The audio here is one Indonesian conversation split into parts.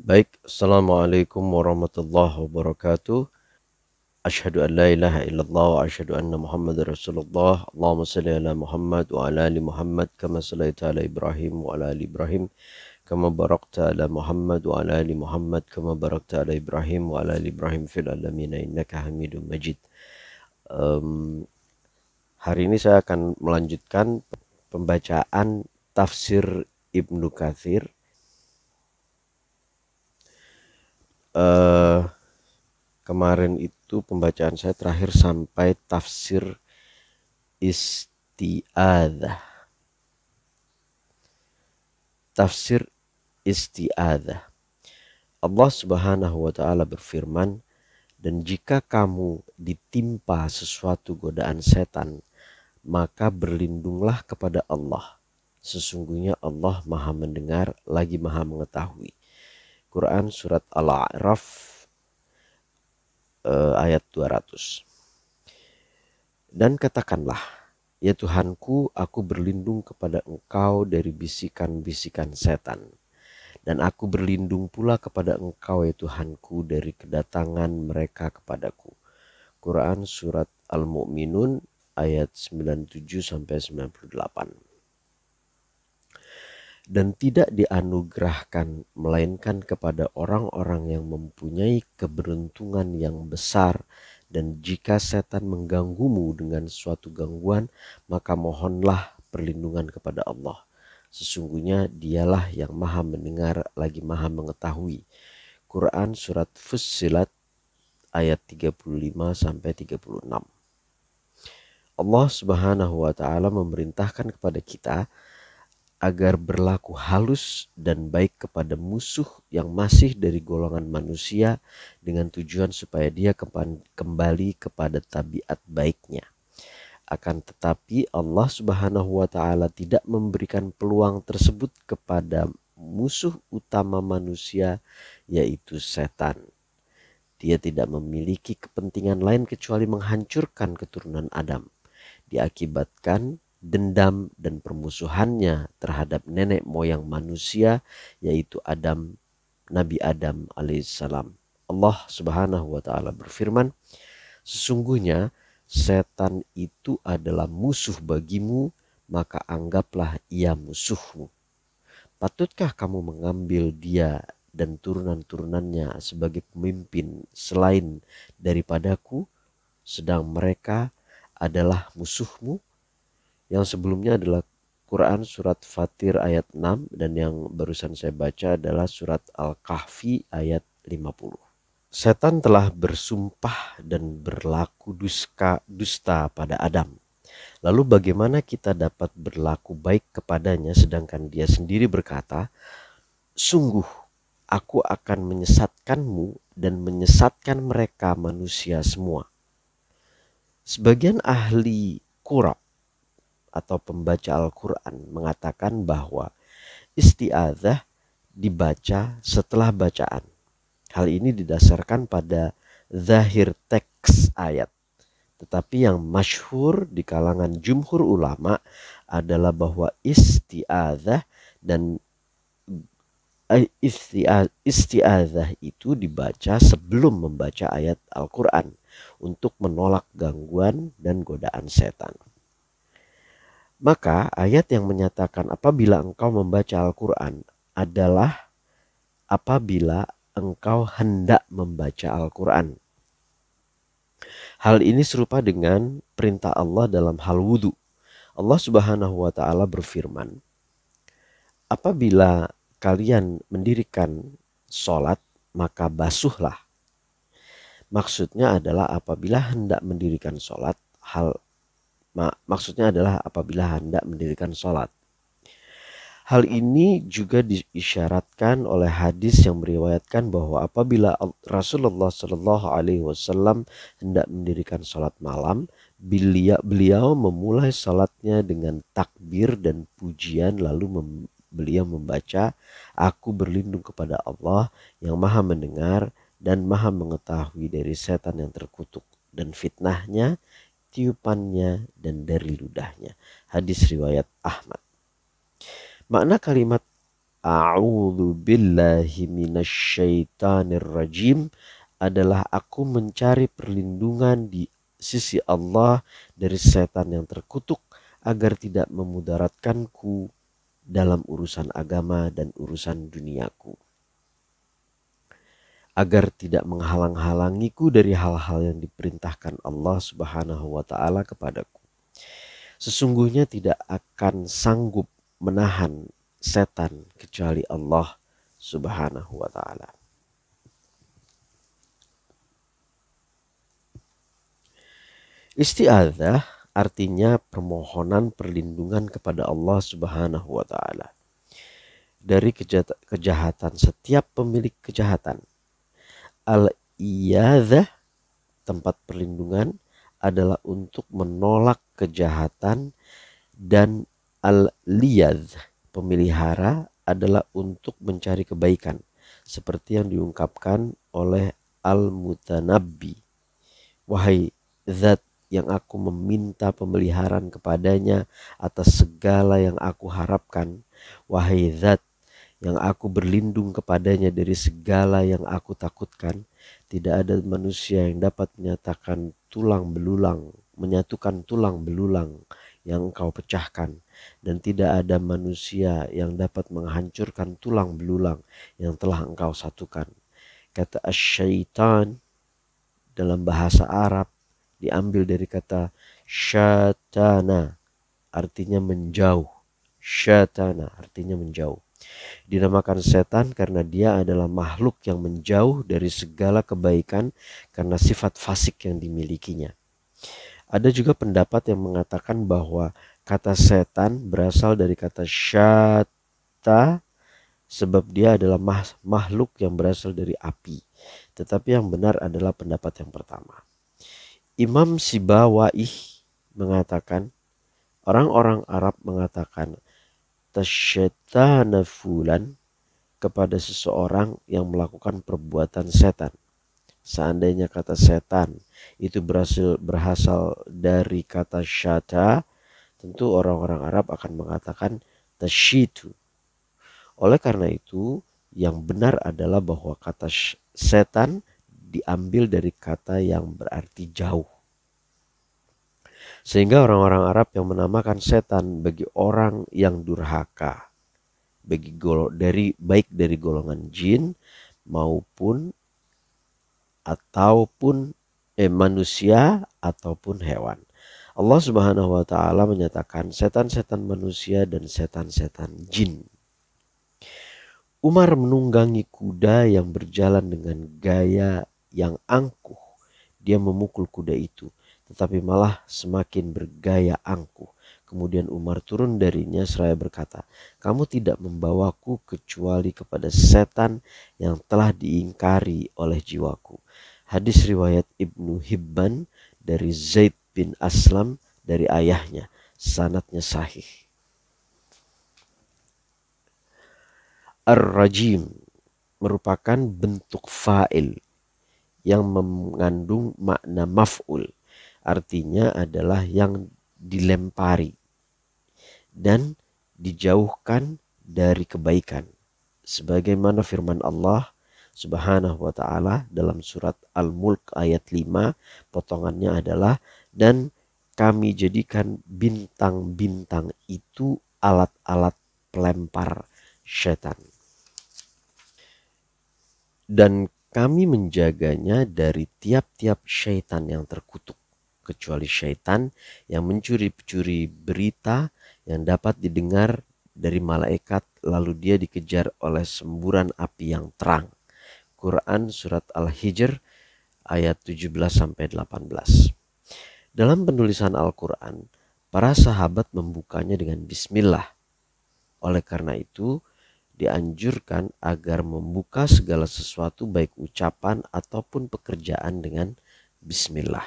Baik, Assalamualaikum warahmatullahi wabarakatuh. Asyhadu an la ilaha illallah wa asyhadu anna Muhammad Rasulullah. Allahumma salli ala Muhammad wa ala ali Muhammad kama sallaita ala Ibrahim wa ala ali Ibrahim kama barakta ala Muhammad wa ala ali Muhammad kama barakta ala Ibrahim wa ala ali Ibrahim fil alamin innaka Hamidum Majid. Hari ini saya akan melanjutkan pembacaan tafsir Ibnu Katsir. Kemarin itu pembacaan saya terakhir sampai tafsir isti'adzah. Tafsir isti'adzah. Allah Subhanahu wa taala berfirman, "Dan jika kamu ditimpa sesuatu godaan setan, maka berlindunglah kepada Allah. Sesungguhnya Allah Maha mendengar lagi Maha mengetahui." Quran surat Al-A'raf ayat 200. Dan katakanlah, "Ya Tuhanku, aku berlindung kepada Engkau dari bisikan-bisikan setan. Dan aku berlindung pula kepada Engkau, ya Tuhanku, dari kedatangan mereka kepadaku." Quran surat Al-Mu'minun ayat 97-98. Dan tidak dianugerahkan melainkan kepada orang-orang yang mempunyai keberuntungan yang besar. Dan jika setan mengganggumu dengan suatu gangguan, maka mohonlah perlindungan kepada Allah. Sesungguhnya dialah yang Maha mendengar lagi Maha mengetahui. Quran surat Fussilat ayat 35-36. Allah Subhanahu wa taala memerintahkan kepada kita agar berlaku halus dan baik kepada musuh yang masih dari golongan manusia dengan tujuan supaya dia kembali kepada tabiat baiknya. Akan tetapi Allah Subhanahu wa taala tidak memberikan peluang tersebut kepada musuh utama manusia, yaitu setan. Dia tidak memiliki kepentingan lain kecuali menghancurkan keturunan Adam. Diakibatkan dendam dan permusuhannya terhadap nenek moyang manusia, yaitu Nabi Adam alaihissalam. Allah Subhanahu wa taala berfirman, "Sesungguhnya setan itu adalah musuh bagimu, maka anggaplah ia musuhmu. Patutkah kamu mengambil dia dan turunan-turunannya sebagai pemimpin selain daripadaku, sedang mereka adalah musuhmu?" Yang sebelumnya adalah Quran surat Fatir ayat 6 dan yang barusan saya baca adalah surat Al-Kahfi ayat 50. Setan telah bersumpah dan berlaku dusta pada Adam. Lalu bagaimana kita dapat berlaku baik kepadanya sedangkan dia sendiri berkata, "Sungguh aku akan menyesatkanmu dan menyesatkan mereka manusia semua." Sebagian ahli Qur'an atau pembaca Al-Quran mengatakan bahwa isti'adzah dibaca setelah bacaan. Hal ini didasarkan pada zahir teks ayat. Tetapi yang masyhur di kalangan jumhur ulama adalah bahwa isti'adzah itu dibaca sebelum membaca ayat Al-Quran untuk menolak gangguan dan godaan setan. Maka ayat yang menyatakan apabila engkau membaca Al-Quran adalah apabila engkau hendak membaca Al-Quran. Hal ini serupa dengan perintah Allah dalam hal wudhu. Allah Subhanahu wa taala berfirman, "Apabila kalian mendirikan sholat, maka basuhlah." Maksudnya adalah apabila hendak mendirikan sholat, maksudnya adalah apabila hendak mendirikan sholat. Hal ini juga diisyaratkan oleh hadis yang meriwayatkan bahwa apabila Rasulullah Shallallahu Alaihi Wasallam hendak mendirikan sholat malam, beliau memulai sholatnya dengan takbir dan pujian, lalu beliau membaca, "Aku berlindung kepada Allah yang Maha mendengar dan Maha mengetahui dari setan yang terkutuk dan fitnahnya, tiupannya, dan dari ludahnya." Hadis riwayat Ahmad. Makna kalimat a'udzu billahi minasyaitonir rajim adalah aku mencari perlindungan di sisi Allah dari setan yang terkutuk agar tidak memudaratkanku dalam urusan agama dan urusan duniaku, agar tidak menghalang-halangiku dari hal-hal yang diperintahkan Allah Subhanahu wa taala kepadaku. Sesungguhnya tidak akan sanggup menahan setan kecuali Allah Subhanahu wa taala. Isti'adzah artinya permohonan perlindungan kepada Allah Subhanahu wa taala dari kejahatan setiap pemilik kejahatan. Al-iyadzah, tempat perlindungan, adalah untuk menolak kejahatan, dan al-liyadz, pemelihara, adalah untuk mencari kebaikan, seperti yang diungkapkan oleh Al-Mutanabbi. Wahai zat yang aku meminta pemeliharaan kepadanya atas segala yang aku harapkan, wahai zat yang aku berlindung kepadanya dari segala yang aku takutkan, tidak ada manusia yang dapat menyatukan tulang belulang yang engkau pecahkan, dan tidak ada manusia yang dapat menghancurkan tulang belulang yang telah engkau satukan. Kata asyaitan dalam bahasa Arab diambil dari kata syatana, artinya menjauh. Syatana artinya menjauh. Dinamakan setan karena dia adalah makhluk yang menjauh dari segala kebaikan karena sifat fasik yang dimilikinya. Ada juga pendapat yang mengatakan bahwa kata setan berasal dari kata syata, sebab dia adalah makhluk yang berasal dari api. Tetapi yang benar adalah pendapat yang pertama. Imam Sibawaih mengatakan, orang-orang Arab mengatakan tasyaitana fulan kepada seseorang yang melakukan perbuatan setan. Seandainya kata setan itu berasal dari kata syata, tentu orang-orang Arab akan mengatakan tasyitu. Oleh karena itu, yang benar adalah bahwa kata setan diambil dari kata yang berarti jauh. Sehingga orang-orang Arab yang menamakan setan bagi orang yang durhaka, baik dari golongan jin maupun manusia ataupun hewan. Allah Subhanahu wa taala menyatakan setan-setan manusia dan setan-setan jin. Umar menunggangi kuda yang berjalan dengan gaya yang angkuh. Dia memukul kuda itu, tetapi malah semakin bergaya angkuh. Kemudian Umar turun darinya seraya berkata, kamu tidak membawaku kecuali kepada setan yang telah diingkari oleh jiwaku. Hadis riwayat Ibnu Hibban dari Zaid bin Aslam dari ayahnya. Sanadnya sahih. Ar-Rajim merupakan bentuk fa'il yang mengandung makna maf'ul. Artinya adalah yang dilempari dan dijauhkan dari kebaikan. Sebagaimana firman Allah Subhanahu wa ta'ala dalam surat Al-Mulk ayat 5, potongannya adalah, dan kami jadikan bintang-bintang itu alat-alat pelempar syaitan. Dan kami menjaganya dari tiap-tiap syaitan yang terkutuk, kecuali syaitan yang mencuri-curi berita yang dapat didengar dari malaikat, lalu dia dikejar oleh semburan api yang terang. Quran surat Al-Hijr ayat 17-18. Dalam penulisan Al-Quran, para sahabat membukanya dengan bismillah. Oleh karena itu, dianjurkan agar membuka segala sesuatu baik ucapan ataupun pekerjaan dengan bismillah.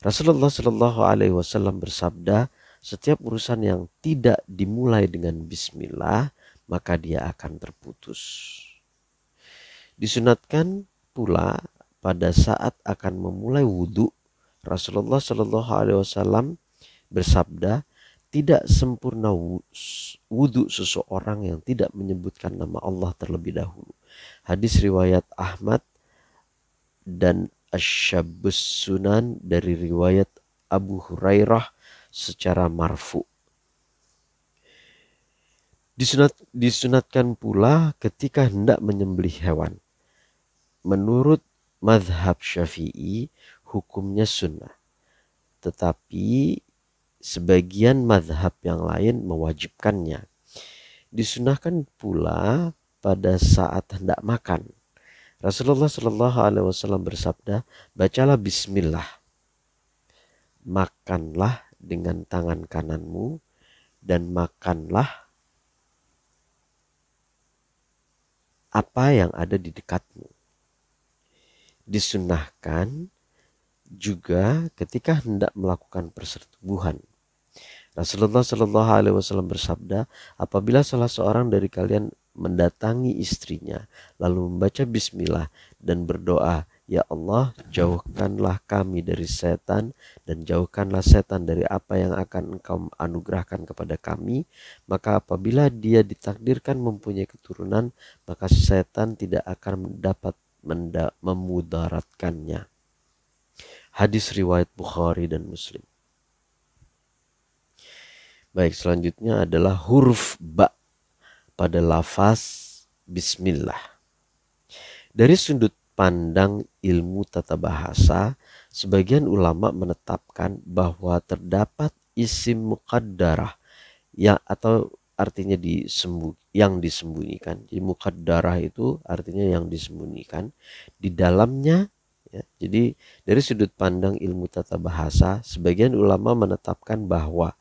Rasulullah Shallallahu Alaihi Wasallam bersabda, setiap urusan yang tidak dimulai dengan bismillah maka dia akan terputus. Disunatkan pula pada saat akan memulai wudhu, Rasulullah Shallallahu Alaihi Wasallam bersabda, tidak sempurna wudhu seseorang yang tidak menyebutkan nama Allah terlebih dahulu. Hadis riwayat Ahmad dan Asy-Syabbus Sunan dari riwayat Abu Hurairah secara marfu. Disunatkan pula ketika hendak menyembelih hewan. Menurut mazhab Syafi'i, hukumnya sunnah. Tetapi sebagian mazhab yang lain mewajibkannya. Disunahkan pula pada saat hendak makan. Rasulullah Shallallahu Alaihi Wasallam bersabda, bacalah Bismillah, makanlah dengan tangan kananmu dan makanlah apa yang ada di dekatmu. Disunahkan juga ketika hendak melakukan persetubuhan. Rasulullah Shallallahu Alaihi Wasallam bersabda, apabila salah seorang dari kalian mendatangi istrinya lalu membaca Bismillah dan berdoa, ya Allah, jauhkanlah kami dari setan dan jauhkanlah setan dari apa yang akan Engkau anugerahkan kepada kami, maka apabila dia ditakdirkan mempunyai keturunan, maka setan tidak akan dapat memudaratkannya. Hadis riwayat Bukhari dan Muslim. Baik, selanjutnya adalah huruf ba pada lafaz Bismillah. Dari sudut pandang ilmu tata bahasa, sebagian ulama menetapkan bahwa terdapat isim muqaddarah yang atau artinya yang disembunyikan. Jadi muqaddarah itu artinya yang disembunyikan di dalamnya. Ya, jadi dari sudut pandang ilmu tata bahasa, sebagian ulama menetapkan bahwa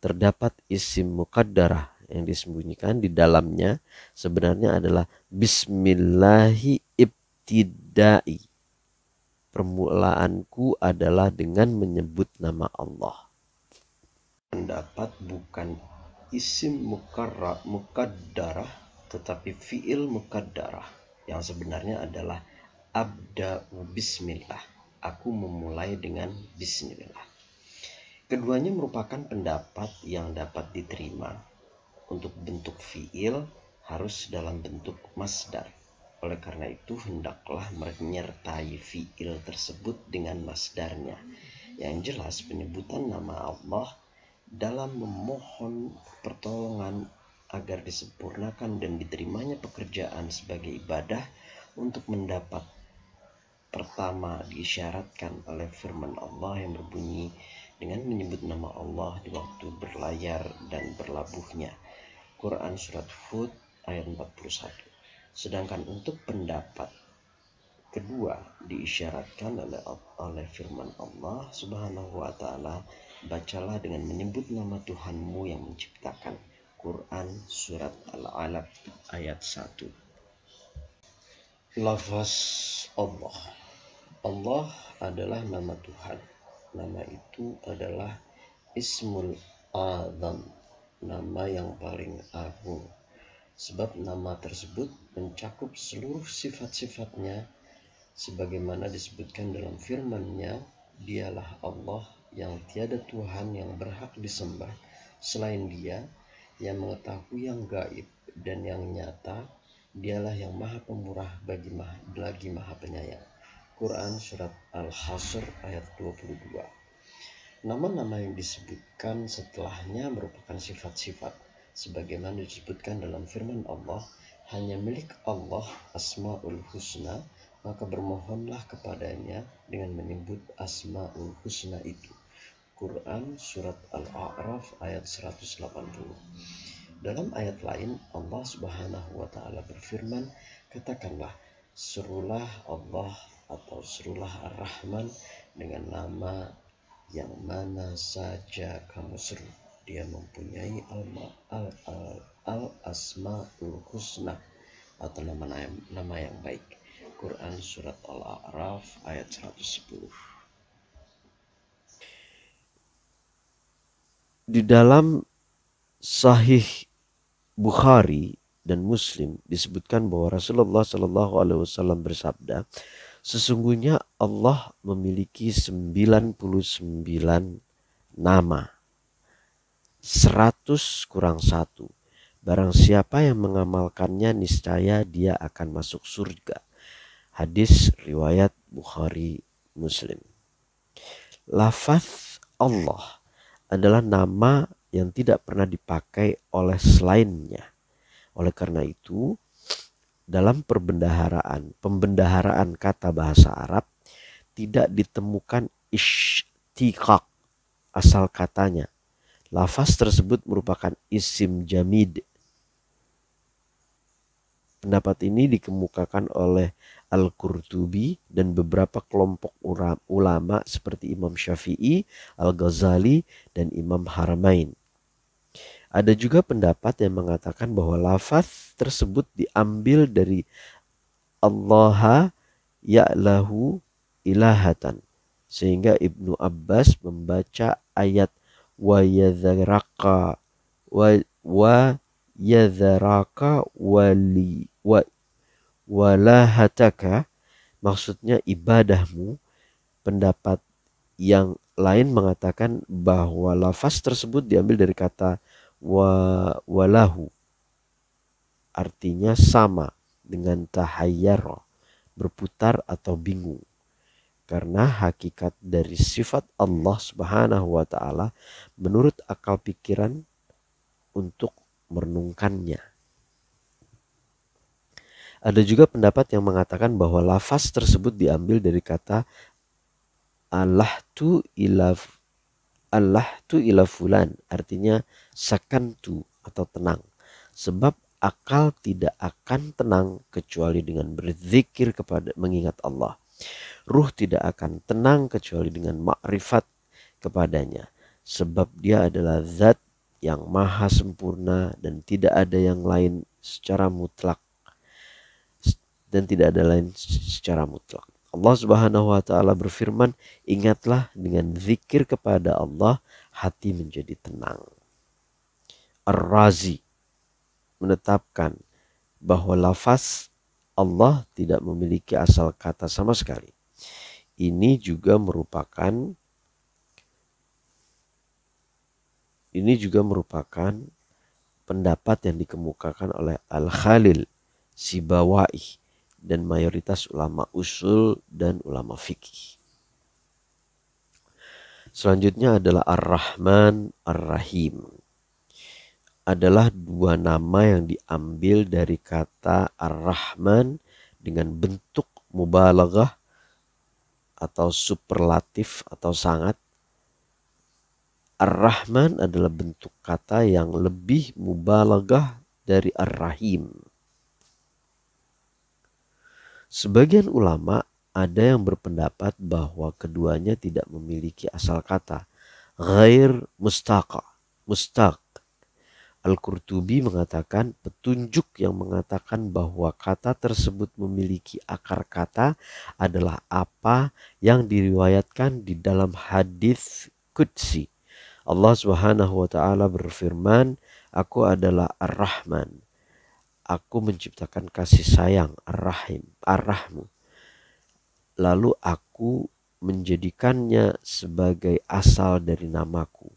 terdapat isim muqaddarah yang disembunyikan di dalamnya sebenarnya adalah Bismillahi ibtidai. Permulaanku adalah dengan menyebut nama Allah. Pendapat bukan isim muqaddarah tetapi fi'il muqaddarah yang sebenarnya adalah abda'u bismillah. Aku memulai dengan bismillah. Keduanya merupakan pendapat yang dapat diterima. Untuk bentuk fi'il harus dalam bentuk masdar. Oleh karena itu hendaklah menyertai fi'il tersebut dengan masdarnya. Yang jelas penyebutan nama Allah dalam memohon pertolongan agar disempurnakan dan diterimanya pekerjaan sebagai ibadah untuk mendapat pertama diisyaratkan oleh firman Allah yang berbunyi dengan menyebut nama Allah di waktu berlayar dan berlabuhnya. Quran Surat Hud ayat 41. Sedangkan untuk pendapat kedua diisyaratkan oleh firman Allah Subhanahu wa Ta'ala, bacalah dengan menyebut nama Tuhanmu yang menciptakan. Quran Surat Al-Alaq ayat 1. Lafaz Allah. Allah adalah nama Tuhan. Nama itu adalah Ismul Azam, nama yang paling agung. Sebab nama tersebut mencakup seluruh sifat-sifatnya sebagaimana disebutkan dalam firman-Nya, dialah Allah yang tiada Tuhan yang berhak disembah selain Dia, yang mengetahui yang gaib dan yang nyata, dialah yang maha pemurah lagi maha penyayang. Quran Surat Al-Hasr ayat 22. Nama-nama yang disebutkan setelahnya merupakan sifat-sifat sebagaimana disebutkan dalam firman Allah, hanya milik Allah Asmaul Husna, maka bermohonlah kepadanya dengan menyebut Asmaul Husna itu. Quran Surat Al-A'raf ayat 180. Dalam ayat lain Allah Subhanahu wa Ta'ala berfirman, katakanlah, serulah Allah atau serulah Ar-Rahman dengan nama yang mana saja kamu seru. Dia mempunyai al-asma'ul husna atau nama yang baik. Quran Surat Al-A'raf ayat 110. Di dalam Sahih Bukhari dan Muslim disebutkan bahwa Rasulullah Shallallahu Alaihi Wasallam bersabda, sesungguhnya Allah memiliki 99 nama. 100 kurang 1. Barang siapa yang mengamalkannya, niscaya dia akan masuk surga. Hadis riwayat Bukhari Muslim. Lafaz Allah adalah nama yang tidak pernah dipakai oleh selainnya. Oleh karena itu, dalam pembendaharaan kata bahasa Arab tidak ditemukan istiqaq asal katanya. Lafaz tersebut merupakan isim jamid. Pendapat ini dikemukakan oleh Al-Qurtubi dan beberapa kelompok ulama seperti Imam Syafi'i, Al-Ghazali, dan Imam Haramain. Ada juga pendapat yang mengatakan bahwa lafaz tersebut diambil dari Allah ya'lahu ilahatan. Sehingga Ibnu Abbas membaca ayat wa yadharaka walahataka, maksudnya ibadahmu. Pendapat yang lain mengatakan bahwa lafaz tersebut diambil dari kata walahu, artinya sama dengan tahayyara, berputar atau bingung. Karena hakikat dari sifat Allah Subhanahu wa taala menurut akal pikiran untuk merenungkannya. Ada juga pendapat yang mengatakan bahwa lafaz tersebut diambil dari kata Allahtu ila fulan, artinya sakantu atau tenang. Sebab akal tidak akan tenang kecuali dengan berzikir kepada mengingat Allah. Ruh tidak akan tenang kecuali dengan makrifat kepadanya. Sebab dia adalah zat yang maha sempurna dan tidak ada yang lain secara mutlak. Allah Subhanahu wa taala berfirman, ingatlah dengan zikir kepada Allah, hati menjadi tenang. Ar-Razi menetapkan bahwa lafaz Allah tidak memiliki asal kata sama sekali. Ini juga merupakan pendapat yang dikemukakan oleh Al-Khalil Sibawaihi dan mayoritas ulama usul dan ulama fikih. Selanjutnya adalah Ar-Rahman, Ar-Rahim. Adalah dua nama yang diambil dari kata Ar-Rahman dengan bentuk mubalaghah atau superlatif atau sangat. Ar-Rahman adalah bentuk kata yang lebih mubalaghah dari Ar-Rahim. Sebagian ulama ada yang berpendapat bahwa keduanya tidak memiliki asal kata, ghair mustaq. Al-Qurtubi mengatakan petunjuk yang mengatakan bahwa kata tersebut memiliki akar kata adalah apa yang diriwayatkan di dalam hadis qudsi. Allah Subhanahu wa taala berfirman, aku adalah Ar-Rahman. Aku menciptakan kasih sayang Ar-Rahmu. Lalu aku menjadikannya sebagai asal dari namaku.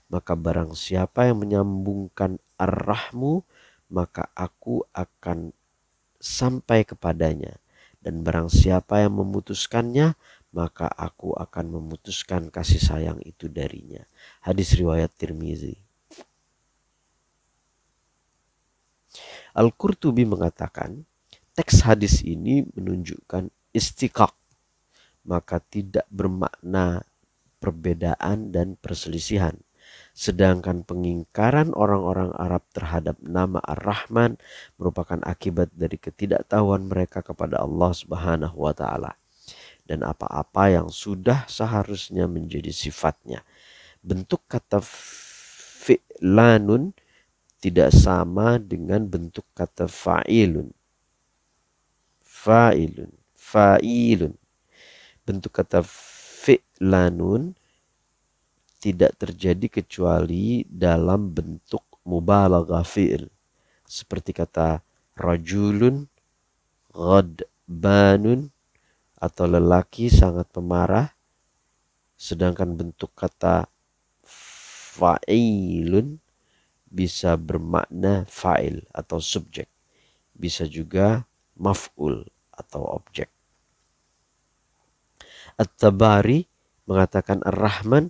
Maka barang siapa yang menyambungkan Ar-Rahmu, maka aku akan sampai kepadanya. Dan barang siapa yang memutuskannya, maka aku akan memutuskan kasih sayang itu darinya. Hadis riwayat Tirmizi. Al-Qurtubi mengatakan teks hadis ini menunjukkan istiqaq, maka tidak bermakna perbedaan dan perselisihan. Sedangkan pengingkaran orang-orang Arab terhadap nama Ar-Rahman merupakan akibat dari ketidaktahuan mereka kepada Allah Subhanahu wa taala dan apa-apa yang sudah seharusnya menjadi sifatnya. Bentuk kata fi'lanun tidak sama dengan bentuk kata fa'ilun. Bentuk kata fi'lanun tidak terjadi kecuali dalam bentuk mubalaghah fi'il. Seperti kata rajulun, ghadbanun, atau lelaki sangat pemarah. Sedangkan bentuk kata fa'ilun bisa bermakna fa'il atau subjek, bisa juga maf'ul atau objek. At-Tabari mengatakan Ar-Rahman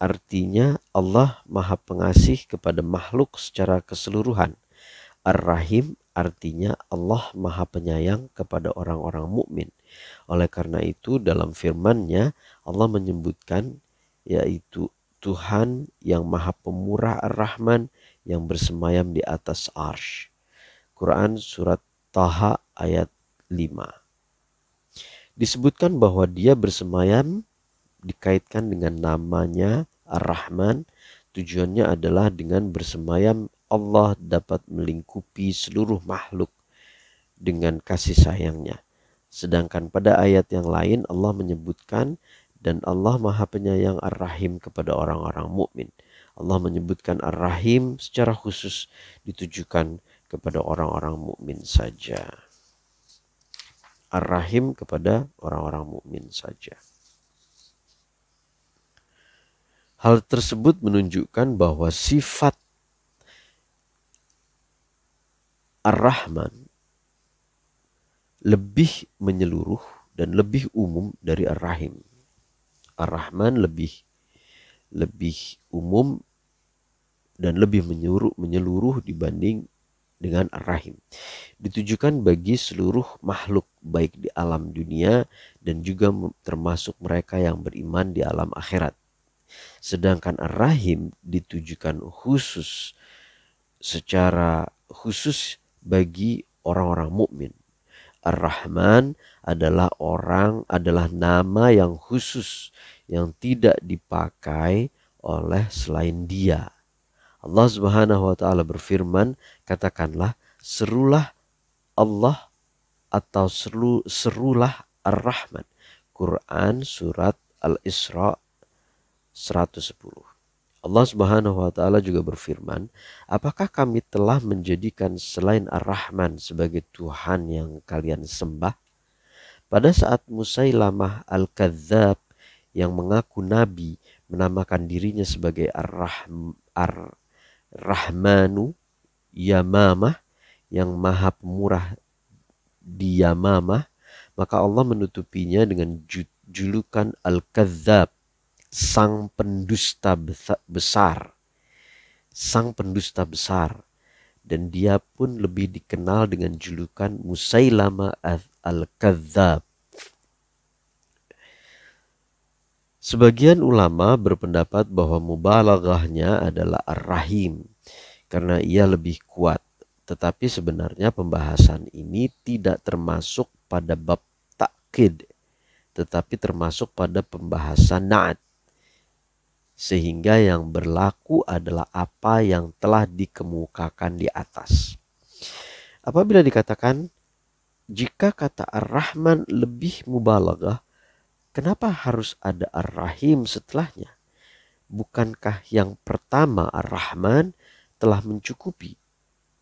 artinya Allah Maha Pengasih kepada makhluk secara keseluruhan. Ar-Rahim artinya Allah Maha Penyayang kepada orang-orang mukmin. Oleh karena itu dalam firman-Nya Allah menyebutkan yaitu Tuhan yang Maha Pemurah Ar-Rahman yang bersemayam di atas arsy. Quran surat Taha ayat 5. Disebutkan bahwa dia bersemayam dikaitkan dengan namanya Ar-Rahman. Tujuannya adalah dengan bersemayam Allah dapat melingkupi seluruh makhluk dengan kasih sayangnya. Sedangkan pada ayat yang lain Allah menyebutkan dan Allah Maha Penyayang Ar-Rahim kepada orang-orang mukmin. Allah menyebutkan Ar-Rahim secara khusus ditujukan kepada orang-orang mukmin saja. Ar-Rahim kepada orang-orang mukmin saja. Hal tersebut menunjukkan bahwa sifat Ar-Rahman lebih menyeluruh dan lebih umum dari Ar-Rahim. Ar-Rahman lebih umum dan lebih menyeluruh dibanding dengan Ar-Rahim. Ditujukan bagi seluruh makhluk baik di alam dunia dan juga termasuk mereka yang beriman di alam akhirat. Sedangkan Ar-Rahim ditujukan secara khusus bagi orang-orang mukmin. Ar-Rahman adalah nama yang khusus yang tidak dipakai oleh selain Dia. Allah Subhanahu wa taala berfirman, katakanlah serulah Allah atau serulah Ar-Rahman. Quran surat Al-Isra 110. Allah Subhanahu wa taala juga berfirman, apakah kami telah menjadikan selain Ar-Rahman sebagai Tuhan yang kalian sembah? Pada saat Musailamah Al-Kadzab yang mengaku nabi menamakan dirinya sebagai Ar-Rahmanu Yamamah, yang Maha Pemurah di Yamamah, maka Allah menutupinya dengan julukan Al-Kadzab, sang pendusta besar. Sang pendusta besar. Dan dia pun lebih dikenal dengan julukan Musailamah Al-Kadzab. Sebagian ulama berpendapat bahwa mubalaghahnya adalah Ar-Rahim karena ia lebih kuat. Tetapi sebenarnya pembahasan ini tidak termasuk pada bab takkid, tetapi termasuk pada pembahasan na'at. Sehingga yang berlaku adalah apa yang telah dikemukakan di atas. Apabila dikatakan jika kata Ar-Rahman lebih mubalaghah, kenapa harus ada Ar-Rahim setelahnya? Bukankah yang pertama Ar-Rahman telah mencukupi?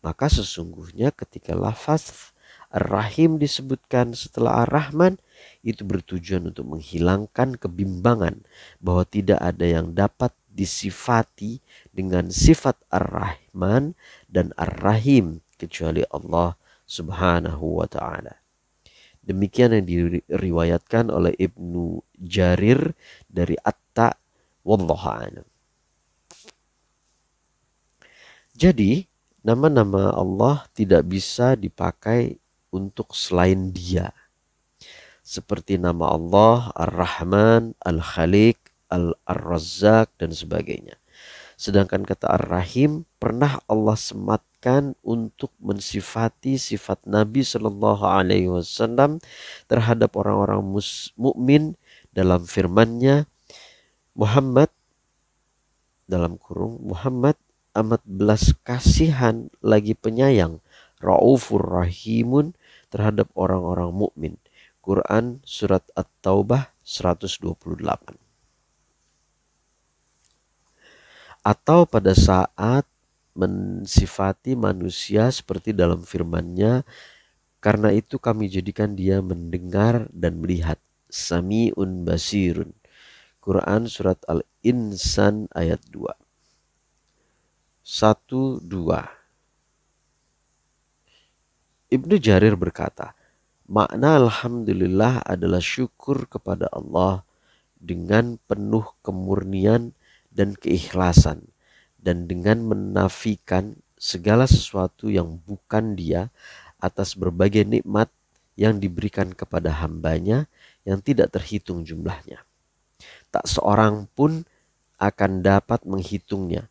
Maka sesungguhnya ketika lafaz Ar-Rahim disebutkan setelah Ar-Rahman, itu bertujuan untuk menghilangkan kebimbangan bahwa tidak ada yang dapat disifati dengan sifat Ar-Rahman dan Ar-Rahim kecuali Allah Subhanahu wa ta'ala. Demikian yang diriwayatkan oleh Ibnu Jarir dari Atta, wallahu a'lam. Jadi nama-nama Allah tidak bisa dipakai untuk selain Dia. Seperti nama Allah Ar-Rahman, Al-Khaliq, Ar-Razzaq dan sebagainya. Sedangkan kata Ar-Rahim pernah Allah sematkan untuk mensifati sifat Nabi Shallallahu Alaihi Wasallam terhadap orang-orang mukmin dalam firman-Nya, Muhammad dalam kurung Muhammad amat belas kasihan lagi penyayang, Raufur Rahimun terhadap orang-orang mukmin. Quran surat At-Taubah 128. Atau pada saat mensifati manusia seperti dalam firman-Nya, karena itu kami jadikan dia mendengar dan melihat, Sami'un Basirun. Quran surat Al-Insan ayat 2. 1, 2. Ibnu Jarir berkata, makna alhamdulillah adalah syukur kepada Allah dengan penuh kemurnian dan keikhlasan, dan dengan menafikan segala sesuatu yang bukan Dia atas berbagai nikmat yang diberikan kepada hambanya yang tidak terhitung jumlahnya. Tak seorang pun akan dapat menghitungnya,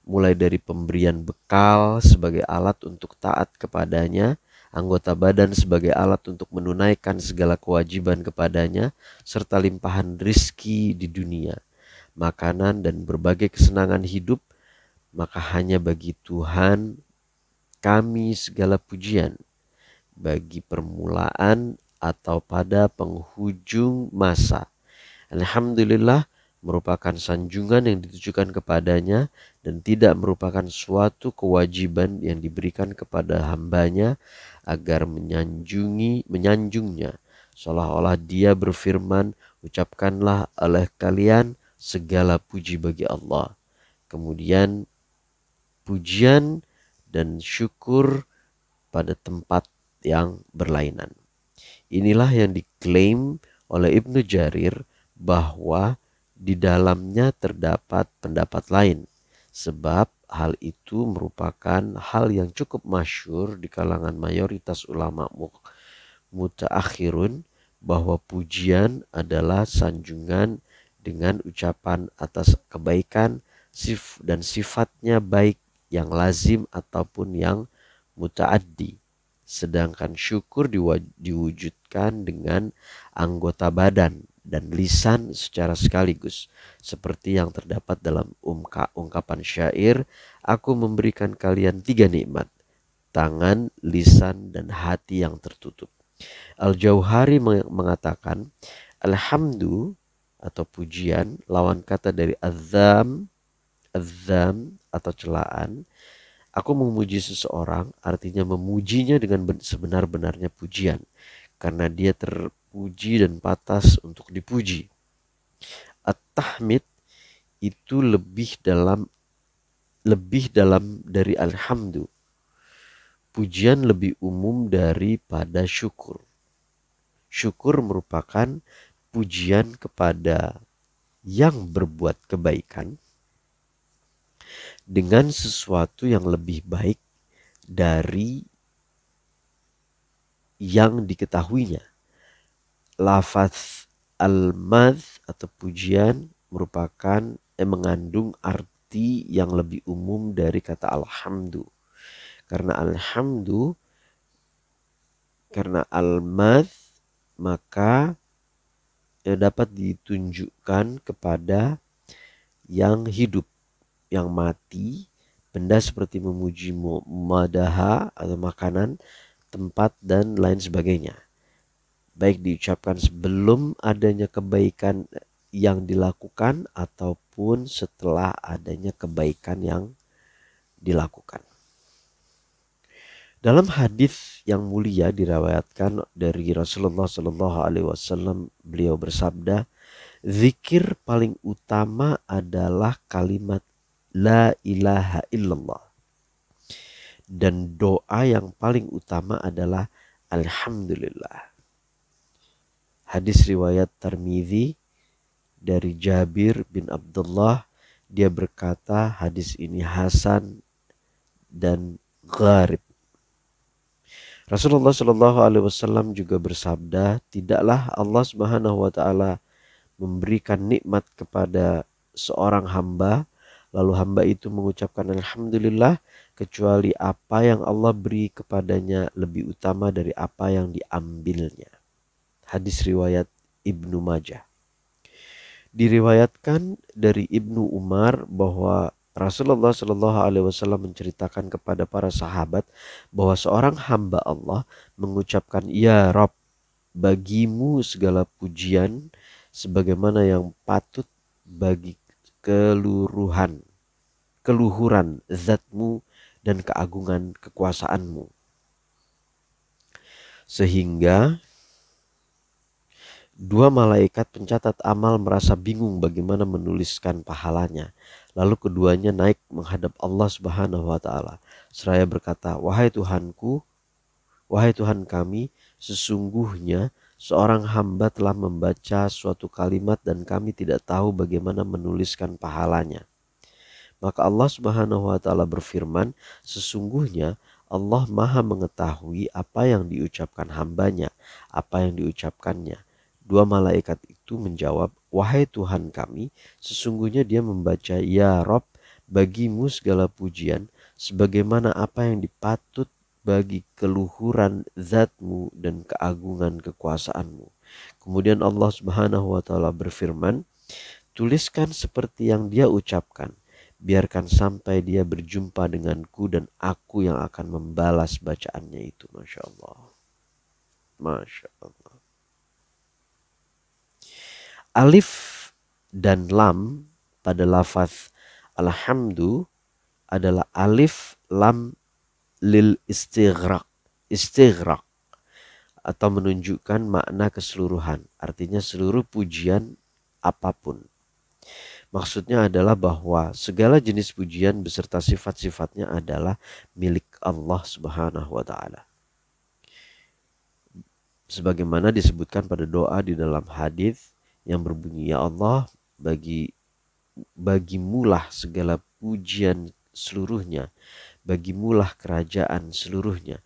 mulai dari pemberian bekal sebagai alat untuk taat kepadanya, anggota badan sebagai alat untuk menunaikan segala kewajiban kepadanya, serta limpahan rizki di dunia, makanan dan berbagai kesenangan hidup. Maka hanya bagi Tuhan kami segala pujian, bagi permulaan atau pada penghujung masa. Alhamdulillah merupakan sanjungan yang ditujukan kepadanya dan tidak merupakan suatu kewajiban yang diberikan kepada hambanya agar menyanjungnya, seolah-olah Dia berfirman, ucapkanlah oleh kalian segala puji bagi Allah. Kemudian pujian dan syukur pada tempat yang berlainan. Inilah yang diklaim oleh Ibnu Jarir bahwa di dalamnya terdapat pendapat lain, sebab hal itu merupakan hal yang cukup masyhur di kalangan mayoritas ulama mutaakhirun, bahwa pujian adalah sanjungan dengan ucapan atas kebaikan dan sifatnya baik yang lazim ataupun yang mutaaddi. Sedangkan syukur diwujudkan dengan anggota badan dan lisan secara sekaligus, seperti yang terdapat dalam ungkapan syair, aku memberikan kalian 3 nikmat, tangan, lisan, dan hati yang tertutup. Al-Jauhari mengatakan, alhamdu atau pujian lawan kata dari azam atau celaan. Aku memuji seseorang artinya memujinya dengan sebenar-benarnya pujian, karena dia terpuji dan pantas untuk dipuji. At-tahmid itu lebih dalam dari alhamdu. Pujian lebih umum daripada syukur. Syukur merupakan pujian kepada yang berbuat kebaikan dengan sesuatu yang lebih baik dari yang diketahuinya. Lafaz al-madh atau pujian merupakan mengandung arti yang lebih umum dari kata alhamdu. Karena al-madh maka dapat ditunjukkan kepada yang hidup, yang mati, benda seperti memuji madaha atau makanan, tempat, dan lain sebagainya. Baik diucapkan sebelum adanya kebaikan yang dilakukan ataupun setelah adanya kebaikan yang dilakukan. Dalam hadis yang mulia diriwayatkan dari Rasulullah SAW, beliau bersabda, zikir paling utama adalah kalimat La ilaha illallah. Dan doa yang paling utama adalah Alhamdulillah. Hadis riwayat Tirmidzi dari Jabir bin Abdullah, dia berkata hadis ini hasan dan gharib. Rasulullah SAW juga bersabda, tidaklah Allah Subhanahu wa taala memberikan nikmat kepada seorang hamba, lalu hamba itu mengucapkan alhamdulillah, kecuali apa yang Allah beri kepadanya lebih utama dari apa yang diambilnya. Hadis riwayat Ibnu Majah. Diriwayatkan dari Ibnu Umar bahwa Rasulullah SAW menceritakan kepada para sahabat bahwa seorang hamba Allah mengucapkan, ya Rabb, bagimu segala pujian sebagaimana yang patut bagi keluhuran zatmu dan keagungan kekuasaanmu. Sehingga Dua malaikat pencatat amal merasa bingung bagaimana menuliskan pahalanya. Lalu keduanya naik menghadap Allah Subhanahu wa taala. Seraya berkata, "Wahai Tuhanku, wahai Tuhan kami, sesungguhnya seorang hamba telah membaca suatu kalimat dan kami tidak tahu bagaimana menuliskan pahalanya." Maka Allah Subhanahu wa taala berfirman, "Sesungguhnya Allah Maha mengetahui apa yang diucapkan hambanya, apa yang diucapkannya." Dua malaikat itu menjawab, "Wahai Tuhan kami, sesungguhnya dia membaca, Ya Rob, bagimu segala pujian, sebagaimana apa yang dipatut bagi keluhuran zatmu dan keagungan kekuasaanmu." Kemudian Allah Subhanahu wa taala berfirman, "Tuliskan seperti yang dia ucapkan. Biarkan sampai dia berjumpa denganku dan aku yang akan membalas bacaannya itu." Masya Allah. Masya Allah. Alif dan lam pada lafaz alhamdu adalah alif lam lil istighraq. Istighraq atau menunjukkan makna keseluruhan. Artinya seluruh pujian apapun. Maksudnya adalah bahwa segala jenis pujian beserta sifat-sifatnya adalah milik Allah Subhanahu wa taala. Sebagaimana disebutkan pada doa di dalam hadis yang berbunyi, "Ya Allah, bagimulah segala pujian seluruhnya, bagimulah kerajaan seluruhnya,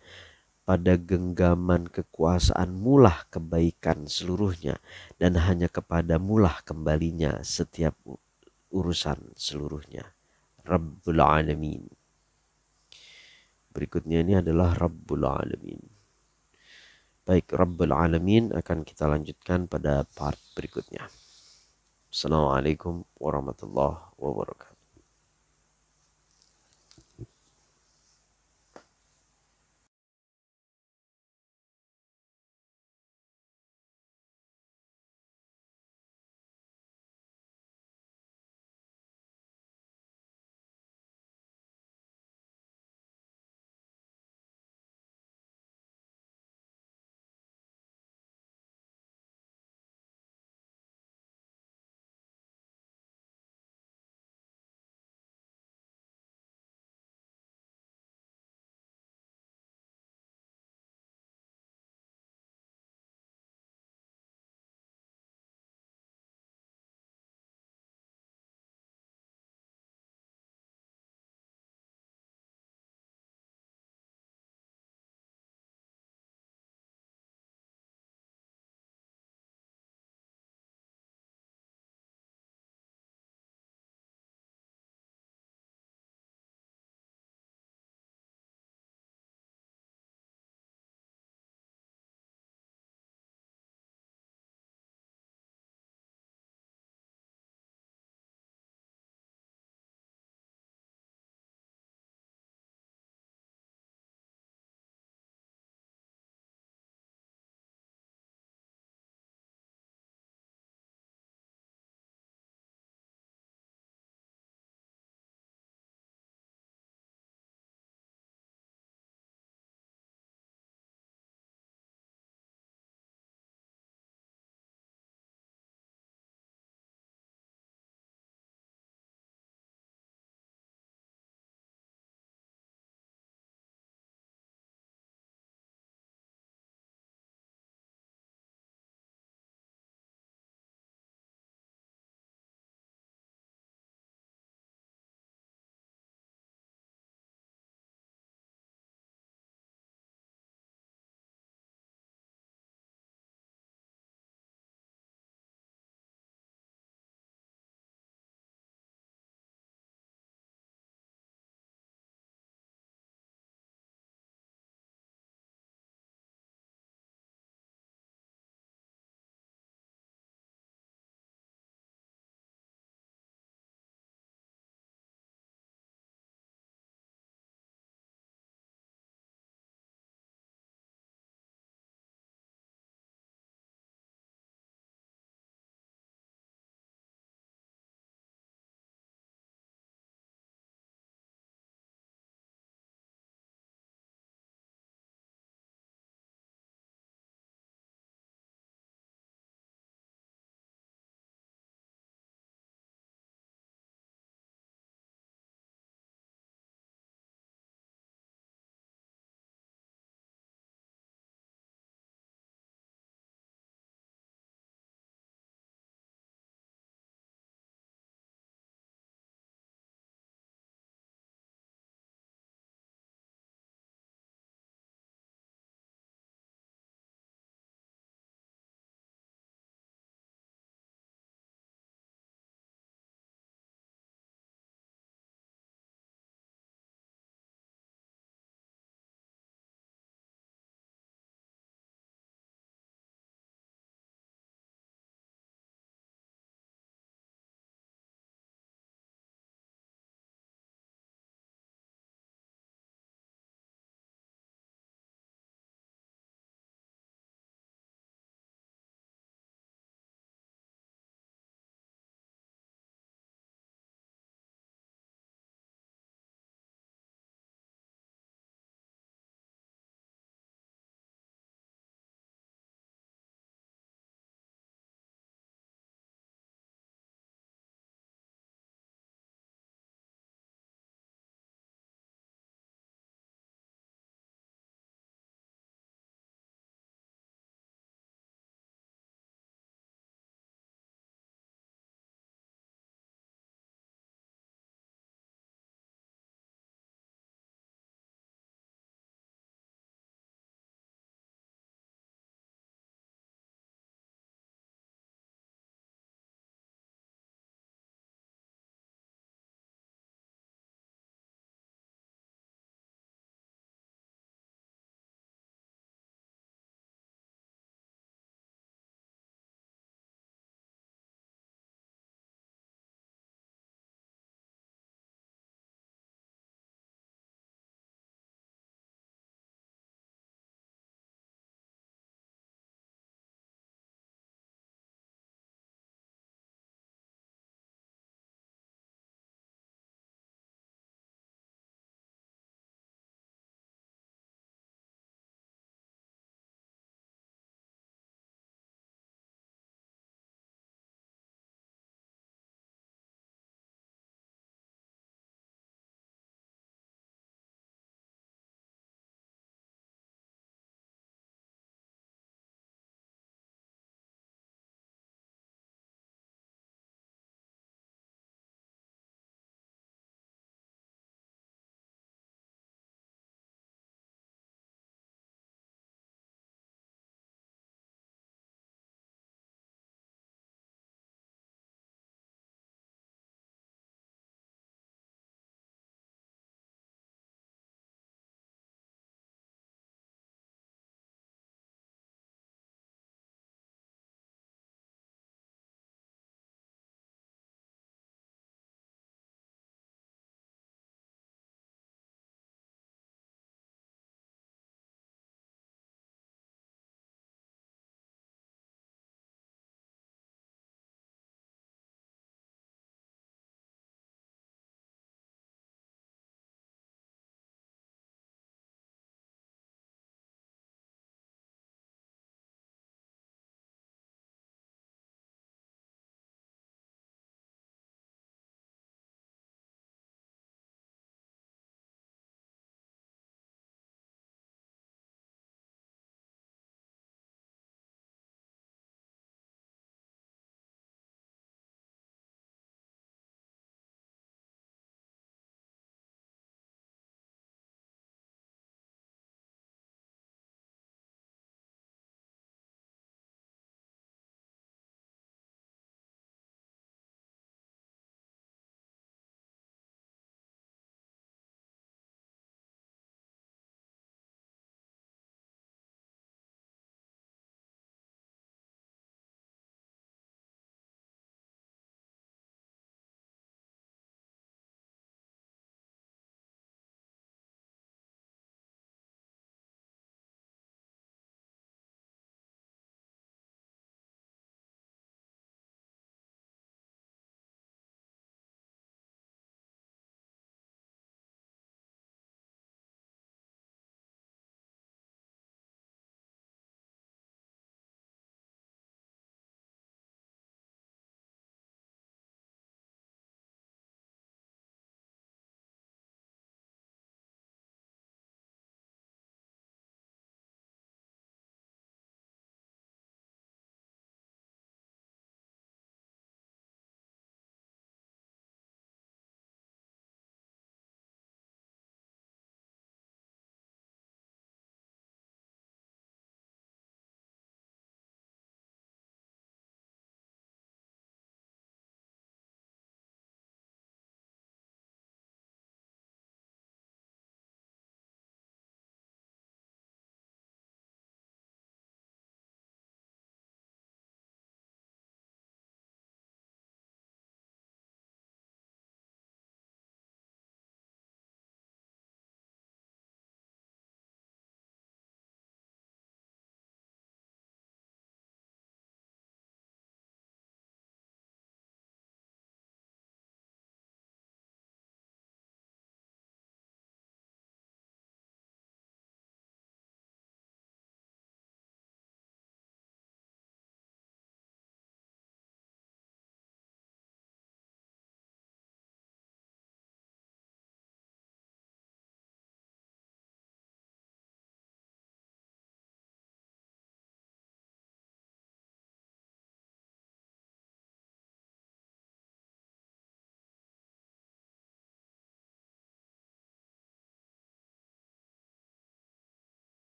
pada genggaman kekuasaanmulah kebaikan seluruhnya, dan hanya kepadamulah kembalinya setiap urusan seluruhnya." Rabbul Alamin. Berikutnya ini adalah Rabbul Alamin. Baik, Rabbul Alamin akan kita lanjutkan pada part berikutnya. Assalamualaikum warahmatullahi wabarakatuh.